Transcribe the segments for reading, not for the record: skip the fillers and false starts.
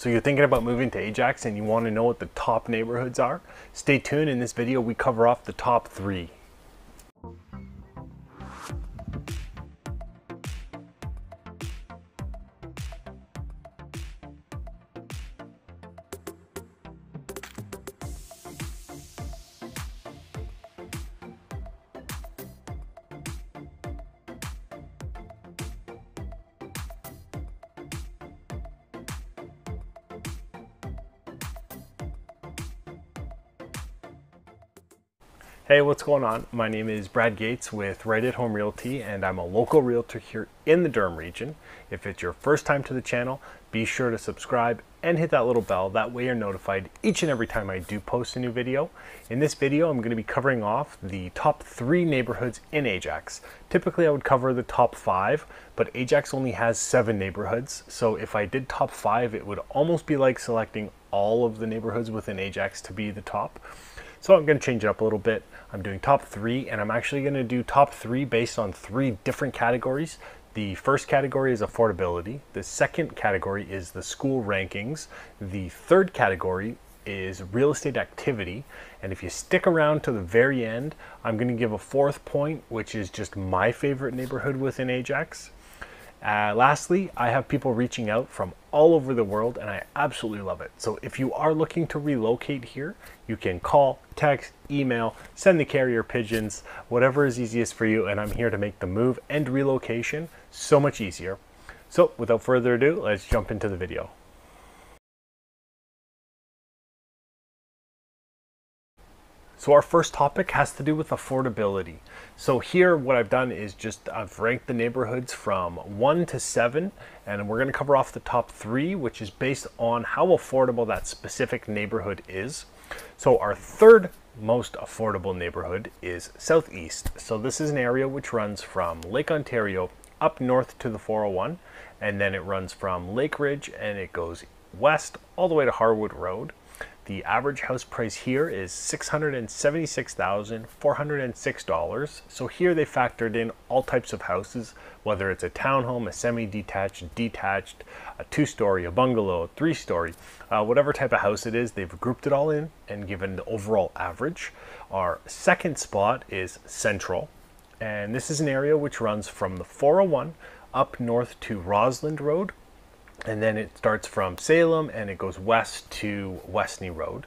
So you're thinking about moving to Ajax and you want to know what the top neighborhoods are? Stay tuned. In this video, we cover off the top 3. Hey, what's going on? My name is Brad Gates with Right at Home Realty, and I'm a local realtor here in the Durham region. If it's your first time to the channel, be sure to subscribe and hit that little bell. That way you're notified each and every time I do post a new video. In this video, I'm going to be covering off the top 3 neighborhoods in Ajax. Typically, I would cover the top 5, but Ajax only has 7 neighborhoods. So if I did top 5, it would almost be like selecting all of the neighborhoods within Ajax to be the top. So I'm going to change it up a little bit. I'm doing top 3, and I'm actually going to do top 3 based on 3 different categories. The first category is affordability. The second category is the school rankings. The third category is real estate activity. And if you stick around to the very end, I'm going to give a 4th point, which is just my favorite neighborhood within Ajax. Lastly, I have people reaching out from all over the world, and I absolutely love it. So if you are looking to relocate here, you can call, text, email, send the carrier pigeons, whatever is easiest for you, and I'm here to make the move and relocation so much easier. So without further ado, let's jump into the video. So our first topic has to do with affordability. So here what I've done is I've ranked the neighborhoods from 1 to 7, and we're going to cover off the top 3, which is based on how affordable that specific neighborhood is. So our third most affordable neighborhood is Southeast. So this is an area which runs from Lake Ontario up north to the 401, and then it runs from Lake Ridge and it goes west all the way to Harwood Road. The average house price here is $676,406. So here they factored in all types of houses, whether it's a townhome, a semi-detached, detached, a 2-story, a bungalow, a 3-story, whatever type of house it is, they've grouped it all in and given the overall average. Our second spot is Central, and this is an area which runs from the 401 up north to Roslyn Road. And then it starts from Salem and it goes west to Westney Road.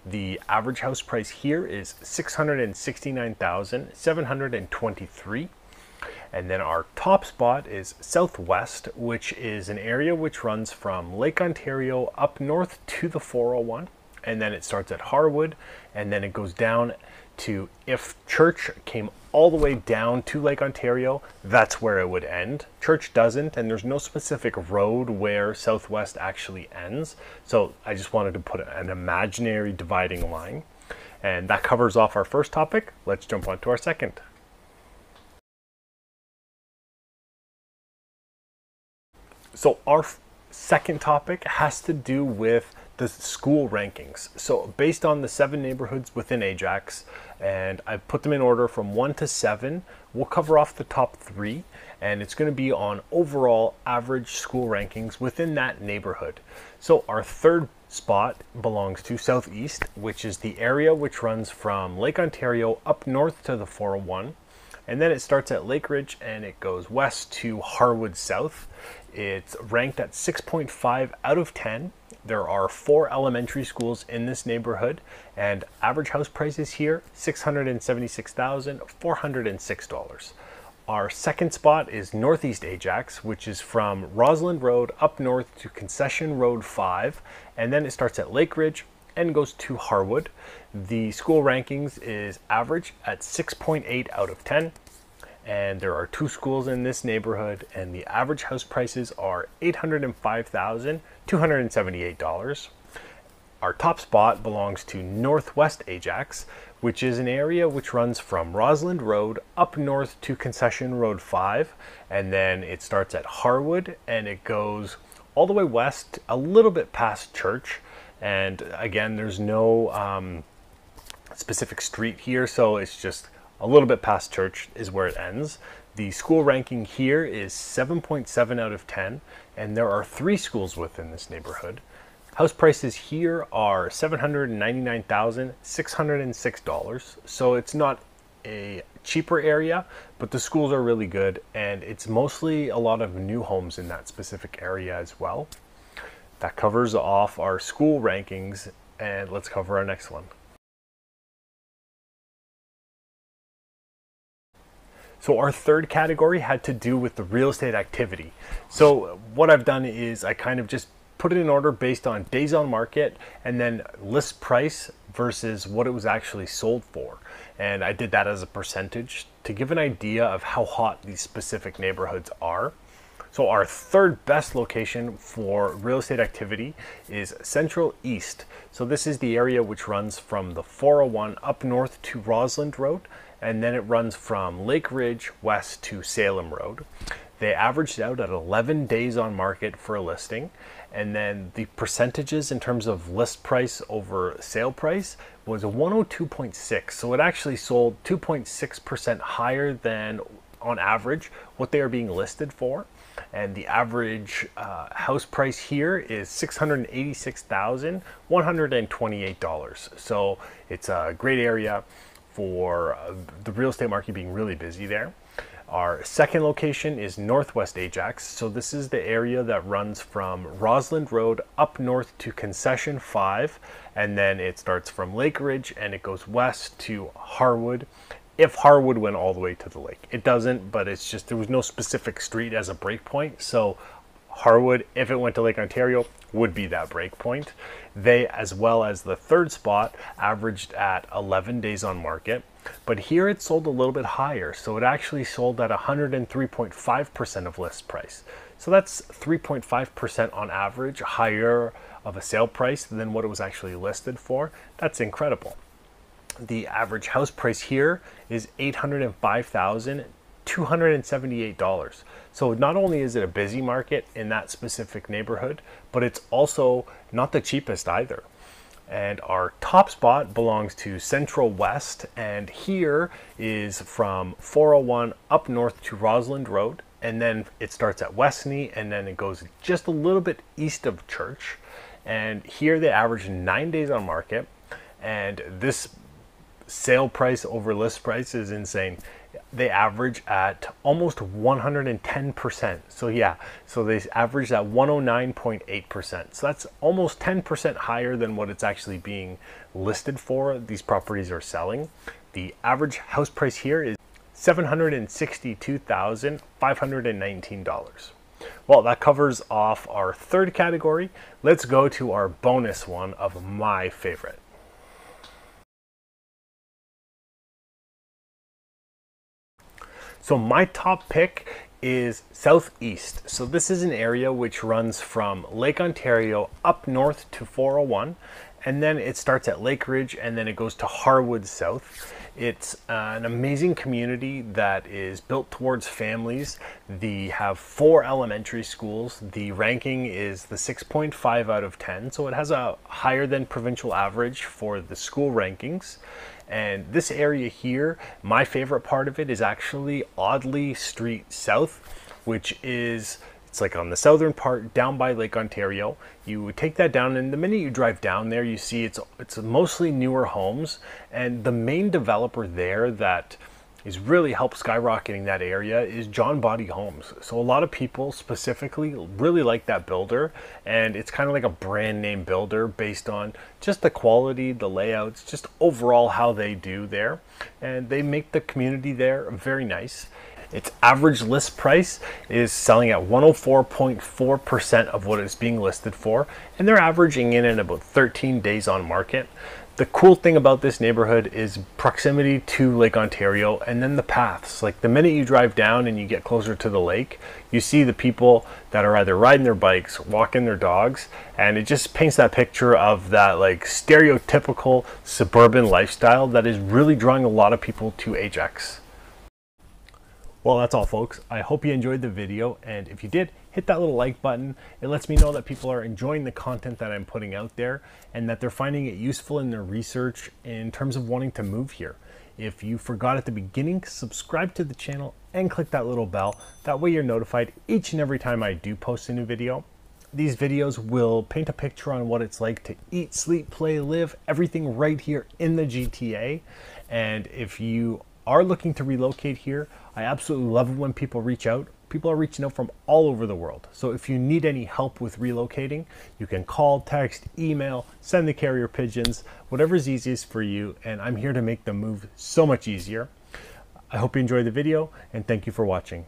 The average house price here is $669,723. And then our top spot is Southwest, which is an area which runs from Lake Ontario up north to the 401. And then it starts at Harwood, and then it goes down to, if Church came all the way down to Lake Ontario, that's where it would end. Church doesn't, and there's no specific road where Southwest actually ends. So I just wanted to put an imaginary dividing line. And that covers off our first topic. Let's jump on to our second. So our second topic has to do with the school rankings. So based on the 7 neighborhoods within Ajax, and I've put them in order from 1 to 7, we'll cover off the top 3, and it's going to be on overall average school rankings within that neighborhood. So our third spot belongs to Southeast, which is the area which runs from Lake Ontario up north to the 401, and then it starts at Lake Ridge and it goes west to Harwood South. It's ranked at 6.5 out of 10. There are 4 elementary schools in this neighborhood, and average house prices here, $676,406. Our second spot is Northeast Ajax, which is from Roslyn Road up north to Concession Road 5, and then it starts at Lake Ridge and goes to Harwood. The school rankings is average at 6.8 out of 10. And there are 2 schools in this neighborhood, and the average house prices are $805,278. Our top spot belongs to Northwest Ajax, which is an area which runs from Roslyn Road up north to Concession Road 5, and then it starts at Harwood and it goes all the way west a little bit past Church. And again, there's no specific street here, so it's just a little bit past Church is where it ends. The school ranking here is 7.7 out of 10, and there are 3 schools within this neighborhood. House prices here are $799,606. So it's not a cheaper area, but the schools are really good, and it's mostly a lot of new homes in that specific area as well. That covers off our school rankings, and let's cover our next one. So our third category had to do with the real estate activity. So what I've done is I kind of just put it in order based on days on market and then list price versus what it was actually sold for. And I did that as a percentage to give an idea of how hot these specific neighborhoods are. So our third best location for real estate activity is Central East. So this is the area which runs from the 401 up north to Roslyn Road, and then it runs from Lake Ridge west to Salem Road. They averaged out at 11 days on market for a listing, and then the percentages in terms of list price over sale price was 102.6. So it actually sold 2.6% higher than on average what they are being listed for. And the average house price here is $686,128. So it's a great area for the real estate market being really busy there. Our second location is Northwest Ajax. So this is the area that runs from Roslyn Road up north to Concession 5, and then it starts from Lake Ridge and it goes west to Harwood. If Harwood went all the way to the lake. It doesn't, but it's just there was no specific street as a break point. So Harwood, if it went to Lake Ontario, would be that break point. They, as well as the third spot, averaged at 11 days on market. But here it sold a little bit higher. So it actually sold at 103.5% of list price. So that's 3.5% on average higher of a sale price than what it was actually listed for. That's incredible. The average house price here is $805,278. So not only is it a busy market in that specific neighborhood, but it's also not the cheapest either. And our top spot belongs to Central West, and here is from 401 up north to Roslyn Road, and then it starts at Westney, and then it goes just a little bit east of Church. And here they average 9 days on market, and this sale price over list price is insane. They average at almost 110%. So yeah, so they average at 109.8%. So that's almost 10% higher than what it's actually being listed for. These properties are selling. The average house price here is $762,519. Well, that covers off our third category. Let's go to our bonus one of my favorite. So my top pick is Southeast. So this is an area which runs from Lake Ontario up north to 401, and then it starts at Lake Ridge and then it goes to Harwood South. It's an amazing community that is built towards families. They have 4 elementary schools. The ranking is the 6.5 out of 10, so it has a higher than provincial average for the school rankings. And this area here, my favorite part of it is actually Audley Street South, which is, it's like on the southern part down by Lake Ontario. You would take that down, and the minute you drive down there, you see it's mostly newer homes, and the main developer there that is really helped skyrocketing that area is John Body Homes. So a lot of people specifically really like that builder, and it's kind of like a brand name builder based on just the quality, the layouts, just overall how they do there, and they make the community there very nice. Its average list price is selling at 104.4% of what it's being listed for, and they're averaging in at about 13 days on market. The cool thing about this neighborhood is proximity to Lake Ontario, and then the paths. Like the minute you drive down and you get closer to the lake, you see the people that are either riding their bikes, walking their dogs, and it just paints that picture of that like stereotypical suburban lifestyle that is really drawing a lot of people to Ajax. Well, that's all, folks. I hope you enjoyed the video, and if you did, hit that little like button. It lets me know that people are enjoying the content that I'm putting out there and that they're finding it useful in their research in terms of wanting to move here. If you forgot at the beginning, subscribe to the channel and click that little bell. That way you're notified each and every time I do post a new video. these videos will paint a picture on what it's like to eat, sleep, play, live, everything right here in the GTA. And if you are looking to relocate here, I absolutely love it when people reach out. People are reaching out from all over the world. So if you need any help with relocating, you can call, text, email, send the carrier pigeons, whatever's easiest for you. And I'm here to make the move so much easier. I hope you enjoyed the video and thank you for watching.